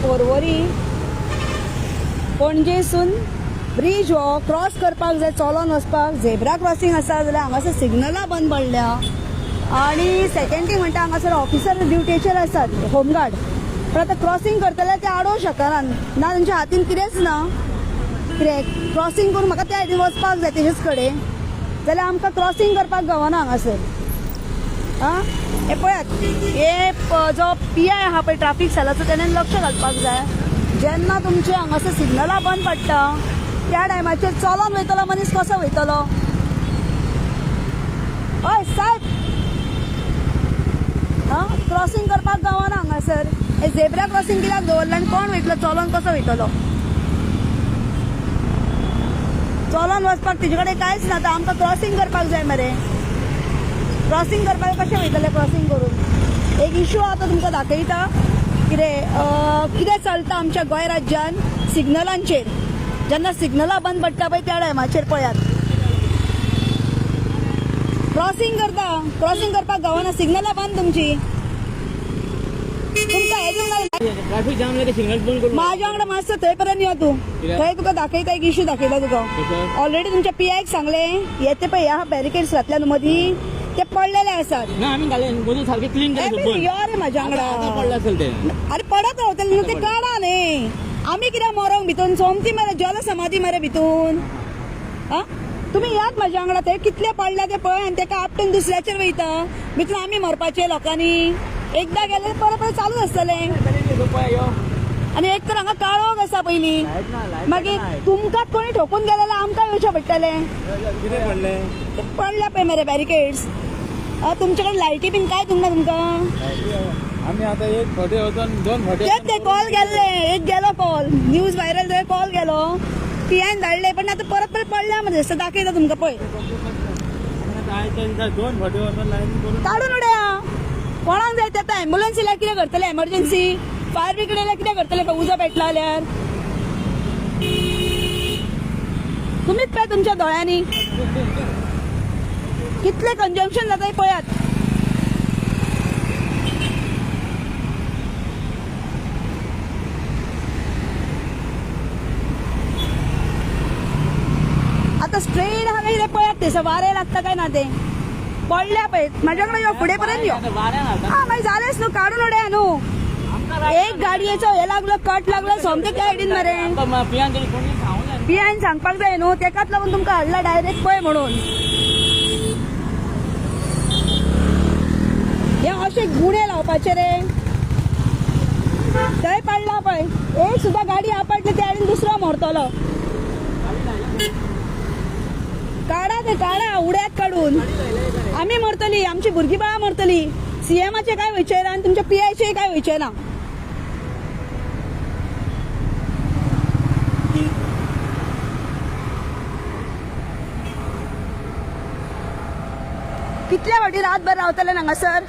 Porvorim पणजेसून bridge हो cross करपाक जाय, चलोन वचपाक झेब्रा क्रॉसिंग आसा जाल्यार हांगासर सिग्नलां बंद पडल्या. आणि सेकंड थिंग म्हणटा हांगासर ऑफिसर ड्युटेचेर आसात, होमगार्ड. पण आतां क्रॉसिंग करतले ते आडोवंक शकना ना, तांच्या हातीन कितेंच ना. कितें क्रॉसिंग करून म्हाका त्या हातीन वचपाक जाय तेजेच कडेन, जाल्यार आमकां क्रॉसिंग करपाक गावना हांगासर. आं हे पळयात, हे जो PI आहा पळय ट्रॅफिक सेलाचो तेणेन लक्ष घालपाक जाय. जेन्ना तुमचे हांगासर सिग्नलां बंद पडटा त्या टायमाचेर चलोन वयतलो मनीस कसो वयतलो? हय सायब, क्रॉसिंग करपाक गावना हांगासर. हे झेब्रा क्रॉसिंग कित्याक दवरलें आनी कोण वयतलो? चलोन कसो वयतलो? चलोन वचपाक तेजे कडेन कांयच ना. आमकां क्रॉसिंग करपाक जाय मरे. क्रॉसिंग करपाक कशें वयतले? क्रॉसिंग करून एक इशू आतां तुमकां दाखयता कितें चलता आमच्या गोंय राज्यान सिग्नलांचेर. जेन्ना सिग्नलां बंद पडटा पळय त्या टायमाचेर पळयात, क्रॉसिंग करपाक गावना. सिग्नलां बंद तुमची. तुमकां हे दिवंक ट्रॅफिक जाम जाले सिग्नल बंद करून माझ्या वांगडा मातसो थंय पर्यंत यो तूं. थंय तुका दाखयता, एक इशू दाखयता तुका. ऑलरेडी तुमच्या PIक सांगलें, येते पळय ह्या बॅरिकेड्स घातल्या मदीं ते पडलेले आसात. ना आम्ही घाले मदीं सारखे क्लीन केले. यो रे म्हाज्या वांगडा. पडलं असेल ते. अरे पडत रावतले न्हू ते, काडा न्ही. आमी कित्याक मरोंक भितून? सोमती मरे जल समाधी मरे भितून. तुम्ही यात म्हाज्या वांगडा. थंय कितले पडले ते पळय आनी तेका आपटून दुसऱ्याचेर वयता. भितून आमी मरपाचे लोकांनी. एकदां गेले परत परत चालूच आसतलें. आनी एक तर हांगा काळोख आसा पयलीं, मागीर तुमकां कोणी ठोकून गेले जाल्यार आमकां येवचें पडटलें. पडल्या पळय मरे बॅरिकेड्स. तुमचे कडेन लायटी बीन काय दिवंक ना तुमकां? आम्ही आता एक फावटी होतो, दोन फावटी ते कॉल गेल्ले, एक गेलो कॉल, न्यूज व्हायरल जाय कॉल गेलो, PIन धाडले. पण आता परत परत पडल्या मध्ये दिसता. दाखयता तुमकां पळय. दोन फावटी होतो लाईन करून काढून उडया. कोणाक जाय तें एम्ब्युलन्स येयल्यार कितें करतले? एमर्जन्सी फायर ब्रिगेड येयल्यार कितें करतले? उजो पेटला जाल्यार तुमीच पळय तुमच्या दोळ्यांनी कितले कंजम्पशन जाता पळयात. आता स्ट्रेट हांगा कितें पळयात ते वारें लागता काय ना ते पडल्या पळय. म्हाज्या वांगडा यो, फुडें पर्यंत यो. मागीर जालेच न्हू, काडून उडया न्हू. एक गाडयेचो हे लागलो, कट लागलो, सोमते त्या सायडीन मरे. PIन सांगपाक जाय न्हू, तेकाच लागून तुमकां हाडला डायरेक्ट पळय म्हणून. हे अशे गुणे लावपाचे रे. थंय पडला पळय, एक सुद्दां गाडी आपटली त्या सायडीन दुसरो मरतलो. काढा ते, काढा, उड्यात काढून. आमी मरतली, आमची भुरगीं बाळां मरतली. CMचे काय वयचें ना आनी तुमच्या PIचे काय वयचें ना. कितल्या फावटी रातभर रावतले हांगासर?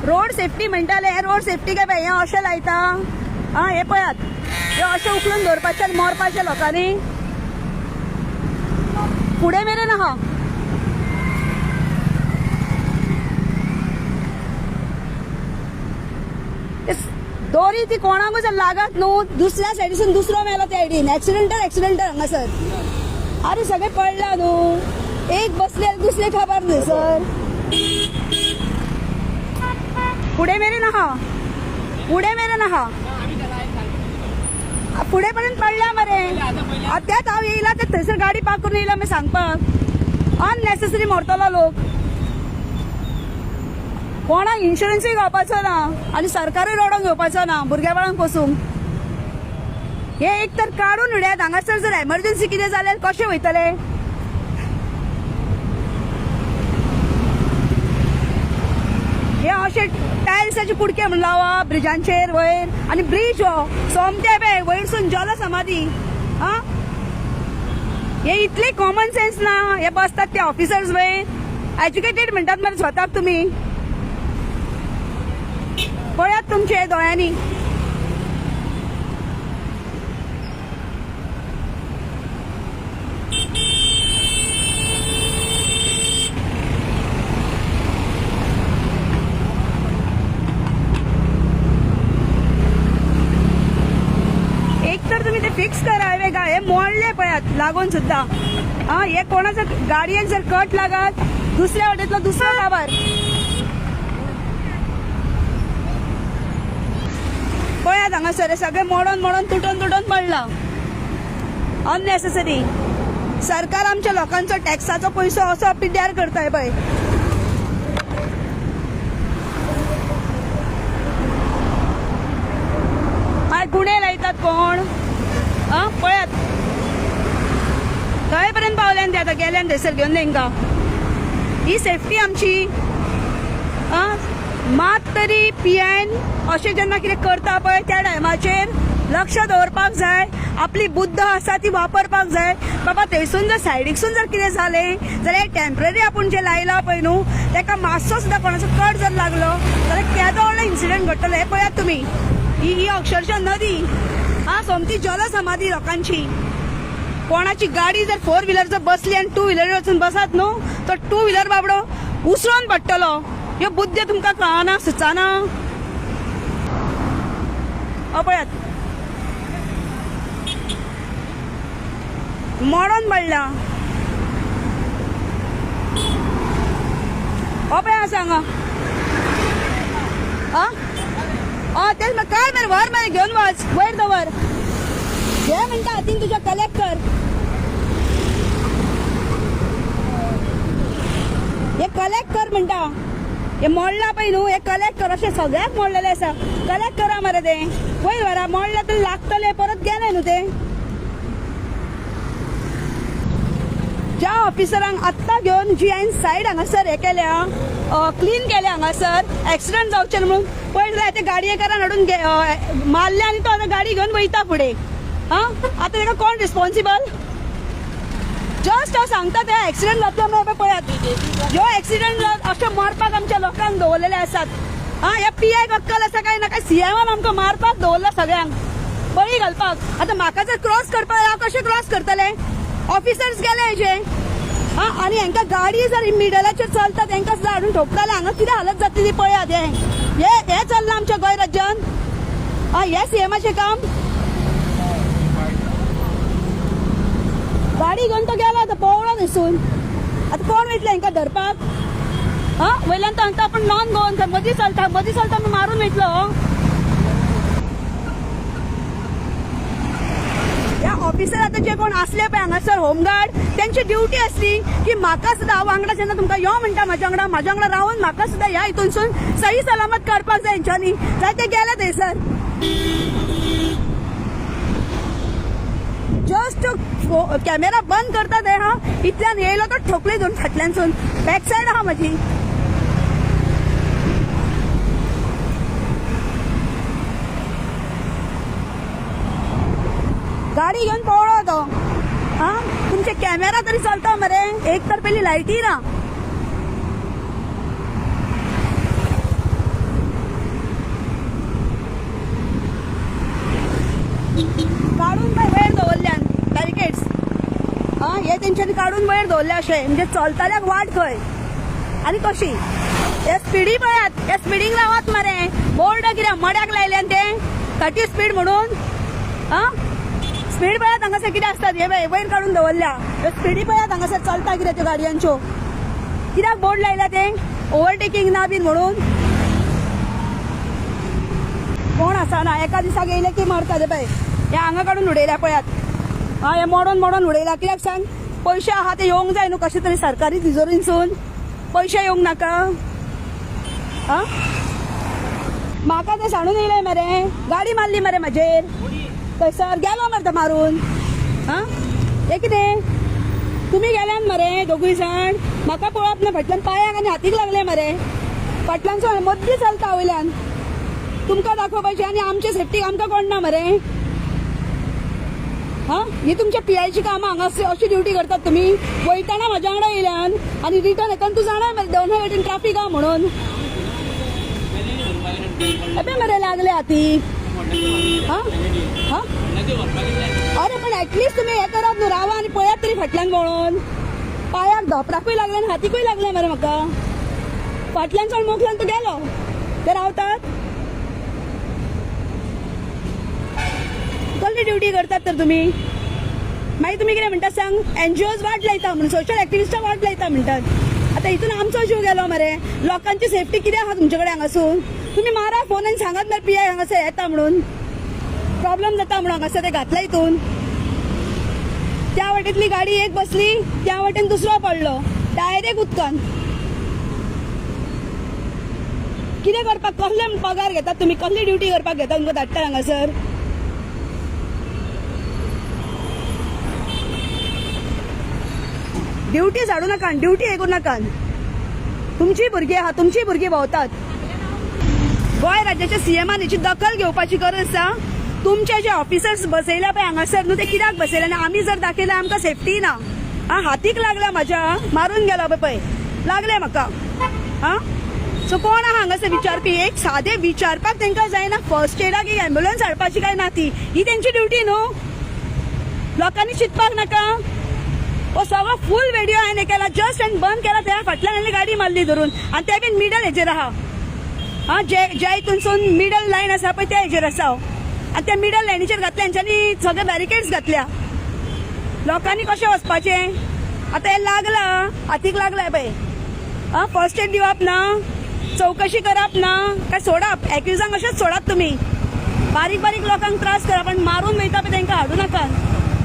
रोड सेफ्टी म्हणटाले, रोड सेफ्टी काय बाय हे अशें लायता. हे पळयात, हे अशें उखलून दवरपाचे आनी मरपाचे लोकांनी. फुडें मेरेन आहा. दोरी ती कोणाकूच लागत न्हू. दुसऱ्या सायडीसून दुसरो मेलो त्या सायडीन. एक्सिडेंटर हांगासर. अरे सगळे पडला न्हू. एक बसले दुसरे खबर न्हू सर. फुडें मेरेन आहा, फुडें मेरेन आहा. फुडें पर्यंत पडल्या मरे. त्यात हांव येयला ते थंयसर गाडी पार्क करून येयला मागीर सांगपाक. अननेसेसरी मरतलो लोक. कोणाक इन्शुरन्सूय घेवपाचो ना आनी सरकारूय रडोवन घेवपाचो ना भुरग्या बाळांक पसून. हे एक तर काडून उडयात. हांगासर जर एमर्जन्सी कितें जाल्यार कशें वयतले? हे अशे टायल्साचे कुडके म्हण लावप ब्रिजांचेर वयर. आनी ब्रिज हो सोमते पळय वयरसून जल समाधी. हे इतले कॉमन सेन्स ना. हे बसतात ते ऑफिसर्स वयर. एज्युकेटेड म्हणटात मरे स्वताक तुमी. पळयात तुमचे दोळ्यांनी. कर हायवे काय हे मोडले पळयात लागून सुद्धा. हा हे कोणाचं गाडयेक जर कट लागत दुसऱ्या वाटेतलो दुसरा काबार पळयात हांगासर सगळे मोडून तुटून पडला. अननेसेसरी सरकार आमच्या लोकांचो टॅक्साचो पैसो असो पिड्ड्यार करताय पळय. गुन्हे लायतात कोण पळयात खंय पर्यंत पावल्यान ते आतां गेल्यान थंयसर घेवन तेंकां. ही सेफ्टी आमची मात तरी पीएन अशें जेन्ना कितें करता पळय त्या टायमाचेर लक्ष दवरपाक जाय. आपली बुद्ध आसा ती वापरपाक जाय. बाबा थंयसून जर सायडीकसून जर कितें जालें जाल्यार टेम्पररी आपूण जे लायला पळय न्हू तेका मातसो सुद्दां कोणाचो कट जर लागलो जाल्यार केदो व्हडलो इन्सिडंट घडटलो हे पळयात तुमी. ही अक्षरशः नदी सोमती जलसमाधी लोकांची. कोणाची गाडी जर 4 व्हीलर जर बसली आणि 2 व्हीलर वचून बसत न्हू तर 2 व्हीलर बाबडो उसळून पडटलो. ह्यो बुद्ध तुमकां कळना सुचाना. पळयात मोडून पडला. पळया सांगा तेच मग काय मरे व्हर मरे घेऊन वच वयर दवर हे म्हणटा हातीन तुझ्या कलेक्ट कर. हे कलेक्ट कर म्हणटा. हे मोडला पळय न्हू हे कलेक्ट कर. अशें सगळ्याक मोडलेले आसा कलेक्ट करा मरे ते वयर व्हरा. मोडला तरी लागतले परत गेले न्हू ते. ज्या ऑफिसरांक आत्ता घेवन जी हांवें सायड हांगासर हे केल्या क्लीन केल्या हांगासर एक्सिडंट जावचे म्हणून पळय जाल्यार ते गाडयेकारान हाडून मारले आनी तो आतां गाडी घेवन वयता फुडें. आतां ताका कोण रिस्पॉन्सिबल. जस्ट हांव सांगता ते एक्सिडंट जातलो म्हणून पळयात ह्यो एक्सिडंट अशें मारपाक आमच्या लोकांक दवरलेले आसात. ह्या PI अक्कल आसा काय ना काय CMन आमकां मारपाक दवरला सगळ्यांक बळी घालपाक. आतां म्हाका जर क्रॉस करपाक हांव कशें क्रॉस करतले. ऑफिसर्स गेले हेजे आनी हांकां गाडी जर मिडलाचेर चलता तांकां सुद्दां हाडून ठोकताले. हांगा कितें हालत जातली ती पळयात. हे चल्लां आमच्या गोंय राज्यान. हे CMचें काम. गाडी घेवन तो गेला आतां पळोवना न्हिसून. आतां कोण वयतले हांकां धरपाक. वयल्यान तो हांगा आपूण नॉन गोवन मदीं चलता मारून वयतलो. ह्या ऑफिसर आतां जे कोण असले पळय हांगासर होमगार्ड त्यांची ड्युटी आसली की म्हाका सुद्दां हांव वांगडा जेन्ना तुमकां यो म्हणटा म्हाज्या वांगडा रावन म्हाका सुद्दां ह्या हितूनसून सही सलामत काडपाक जाय हेंच्यांनी. जाल्यार ते गेले थंयसर. जस्ट कॅमेरा बंद करता ते इतल्यान येयलो तो ठोकले दोन फाटल्यानसून. बॅक सायड आहा म्हजी. गाडी घेऊन पळो तो. तुमचे कॅमेरा तरी चलता मरे. एक तर पहिली लायटी ना. काढून वयर दवरल्यान बॅरिकेड्स. हे तेंच्यांनी काढून वयर दवरले अशें म्हणजे चलतल्याक वाट खंय आनी कशी. हे स्पिडी पळयात. हे स्पिडींग रावात मरे. बोर्ड कित्याक मड्याक लायल्यान ते 30 स्पीड म्हणून. स्पीड पळयात हांगासर कितें आसतात. हे वयर काढून दवरल्या. स्पिडी पळयात हांगासर चलता कितें त्यो गाडयांच्यो. कित्याक बोर्ड लायला ते ओव्हरटेकिंग ना बीन म्हणून. कोण आसाना एका दिसाक येयले की मारता ते पळय. हे हांगा काढून उडयल्या पळयात. हे मोडून उडयला. कित्याक सांग पयशे आहा ते येवंक जाय न्हू कशें तरी सरकारी तिजोरीनसून. पयशे येवंक नाका. म्हाका ते सांडून येयले मरे. गाडी मारली मरे म्हाजेर थंयसर. गेलो मरे तो मारून. हे कितें तुमी गेल्यान मरे दोगूय जाण. म्हाका पळप ना फाटल्यान पांयाक आनी हातीक लागले मरे. फाटल्यानसून मद्दी चलता वयल्यान. तुमकां दाखोवपाचें आनी आमचे सेफ्टीक आमकां कोण ना मरे. ही तुमच्या PIची कामां हांगा अशी ड्युटी करतात तुमी. वयताना म्हाज्या वांगडा येयल्यान आनी रिटर्न येताना तूं जाणा मरे दोनूय वटेन ट्रॅफिक आहा म्हणून. एबे मरे लागले हातीक. अरे पण ऍटलिस्ट तुम्ही हे करात न्हू. रावा आनी पळयात तरी फाटल्यान वळून. पांयाक धोपराकूय लागले आनी हातीकूय लागले मरे म्हाका. फाटल्यान चड मोखल्यान तूं गेलो ते रावतात. कसली ड्युटी करतात तर तुम्ही मागीर तुमी कितें म्हणटा सांग NGOs वाट लायता म्हणून सोशल एक्टिविस्टां वाट लायता म्हणटात आतां हितून आमचो जीव गेलो मरे लोकांची सेफ्टी कितें आहा तुमचे कडेन हांगासून तुमी मारा फोन आनी सांगात मरे PI हांगासर येता म्हणून प्रॉब्लेम जाता म्हणून हांगासर ते घातला हितून त्या वाटेंतली गाडी एक बसली त्या वाटेन दुसरो पडलो डायरेक्ट उदकान कितें करपाक कसले पगार घेतात तुमी कसली ड्युटी करपाक घेता तुमकां धाडटा हांगासर ड्युटी झाडू नाका ड्युटी हे करू नाका तुमची भुरगीं आहा तुमची भुरगीं भोंवतात गोंय राज्याच्या CMान हेची दखल घेवपाची गरज आसा तुमचे जे ऑफिसर्स बसयल्या पळय हांगासर न्हू ते कित्याक बसयले आनी आमी जर दाखयलें आमकां सेफ्टी ना हातीक लागला म्हाज्या मारून गेला पळय लागले म्हाका सो कोण आहा हांगासर विचारपी एक सादे विचारपाक तांकां जायना फर्स्ट एडाक एक एम्ब्युलन्स हाडपाची काय ना ती ही तेंची ड्युटी न्हू लोकांनी चिंतपाक नाका हो सगळो फुल व्हिडिओ हांवें केला जस्ट आनी बंद केला त्या फाटल्यान आनी गाडी मारली धरून आनी ते बीन मिडल हेजेर आहा जे हितूनसून मिडल लायन आसा पळय त्या हेजेर आसा आनी त्या मिडल लायनीचेर घातल्या हेंच्यांनी सगळे बॅरिकेड्स घातल्या लोकांनी कशें वचपाचें आतां हें लागला हातीक लागलाय पळय फर्स्ट एड दिवप ना चौकशी करप ना काय सोडप एक्युजांक अशेंच सोडप तुमी बारीक बारीक लोकांक त्रास करप आनी मारून वयता पळय तांकां हाडूं नाका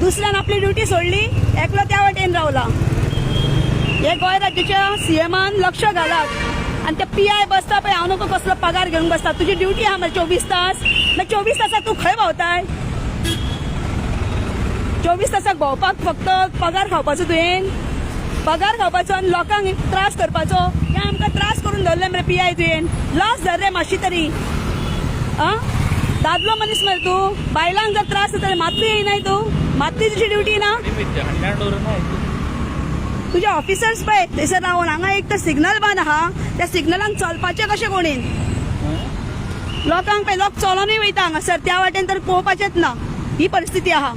दुसऱ्यान आपली ड्युटी सोडली एकलो त्या वाटेन रावला हे गोंय राज्याच्या CMान लक्ष घालात आनी ते PI बसता पळय हांव नको कसलो पगार घेवन बसता तुजी ड्युटी आहा मरे 24 तास मागीर 24 तासाक तूं खंय भोंवताय 24 तासाक भोंवपाक फक्त पगार खावपाचो तुवें पगार खावपाचो आनी लोकांक त्रास करपाचो हे आमकां त्रास करून दवरले मरे PI तुवें लॉस धर रे मातशी तरी दादलो मनीस मरे तूं बायलांक जर त्रास जाता मातूय येयनाय तूं मातूय तुजी ड्युटी ना तुजे ऑफिसर्स पळय थंयसर रावन हांगा एक तर सिग्नल बांद आहा त्या सिग्नलांक चलपाचें कशें कोणीन लोकांक पळय लोक चलोनूय वयता हांगासर त्या वाटेन तर पळोवपाचेंच ना ही परिस्थिती आहा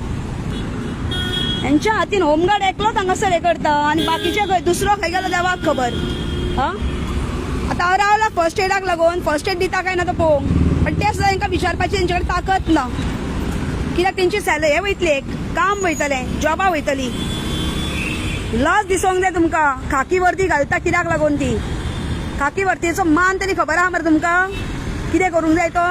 हेंच्या हातीन होमगार्ड एकलोच हांगासर हे करता आनी बाकीचे खंय दुसरो खंय गेलो देवाक खबर आतां हांव रावला फर्स्ट एडाक लागून फर्स्ट एड दिता काय ना तो पळोवंक पण ते सुद्दां तांकां विचारपाची तेंचे कडेन ताकद ना कित्याक तेंची सॅलरी हे वयतली काम वयतलें जॉबा वयतली लज दिसोंक जाय तुमकां खाकी वर्दी घालता कित्याक लागून ती खाकी वर्दीचो मान तरी खबर आहा मरे तुमकां कितें करूंक जाय तो